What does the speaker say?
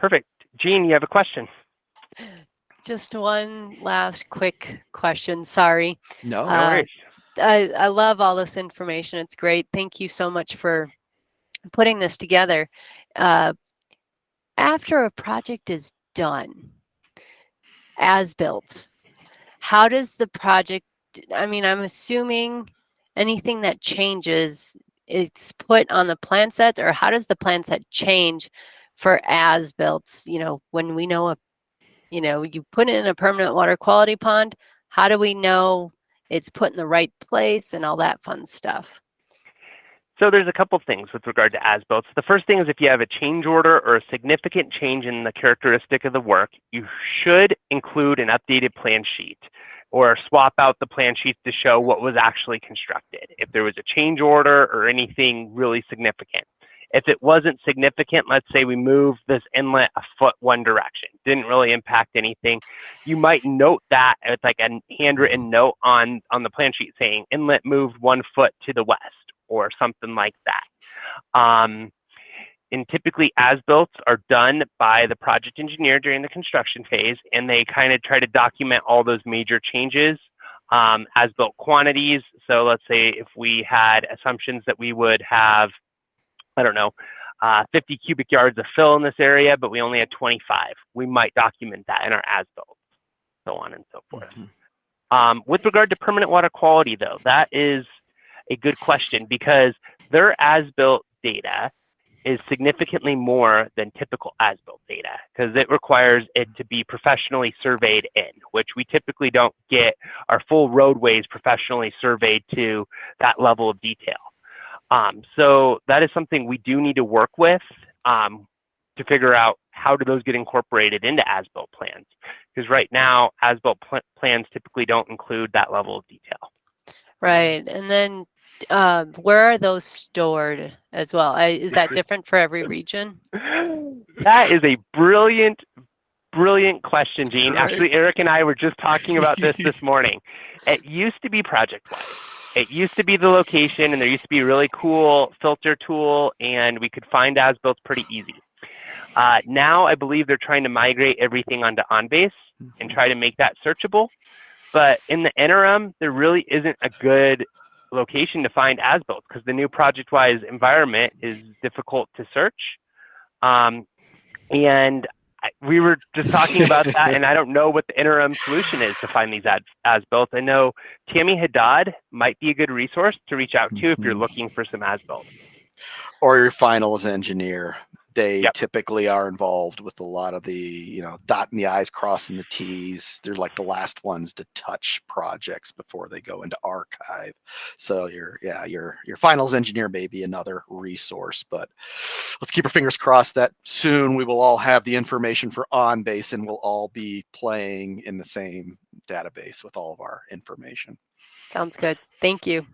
Perfect. Gene, you have a question? Just one last quick question. Sorry. No worries. I love all this information. It's great. Thank you so much for putting this together. After a project is done, as built, how does the project, I mean, I'm assuming anything that changes, it's put on the plan set, or how does the plan set change for as built? You know, when we know you put in a permanent water quality pond, how do we know it's put in the right place and all that fun stuff? So there's a couple things with regard to as-built. The first thing is if you have a change order or a significant change in the characteristic of the work, you should include an updated plan sheet or swap out the plan sheets to show what was actually constructed, if there was a change order or anything really significant. If it wasn't significant, let's say we moved this inlet a foot one direction, didn't really impact anything, you might note that it's like a handwritten note on the plan sheet saying inlet moved 1 foot to the west or something like that. And typically as-built are done by the project engineer during the construction phase, and they kind of try to document all those major changes, as-built quantities. So let's say if we had assumptions that we would have, I don't know, 50 cubic yards of fill in this area, but we only had 25. We might document that in our as-built, so on and so forth. With regard to permanent water quality, though, that is a good question because their as-built data is significantly more than typical as-built data because it requires it to be professionally surveyed in, which we typically don't get our full roadways professionally surveyed to that level of detail. So that is something we do need to work with to figure out how do those get incorporated into as-built plans, because right now as-built plans typically don't include that level of detail. Right, and then where are those stored as well? Is that different for every region? That is a brilliant question, Gene. Right. Actually, Eric and I were just talking about this morning. It used to be project-wise. It used to be the location, and there used to be a really cool filter tool, and we could find as-built pretty easy. Now, I believe they're trying to migrate everything onto OnBase and try to make that searchable. But in the interim, there really isn't a good location to find as-built because the new project-wise environment is difficult to search. And we were just talking about that, and I don't know what the interim solution is to find these as-built. I know Tammy Haddad might be a good resource to reach out to if you're looking for some as-built. Or your finals engineer. They typically are involved with a lot of the, dotting the I's, crossing the T's. They're like the last ones to touch projects before they go into archive. So your finals engineer may be another resource, but let's keep our fingers crossed that soon we will all have the information for OnBase and we'll all be playing in the same database with all of our information. Sounds good. Thank you.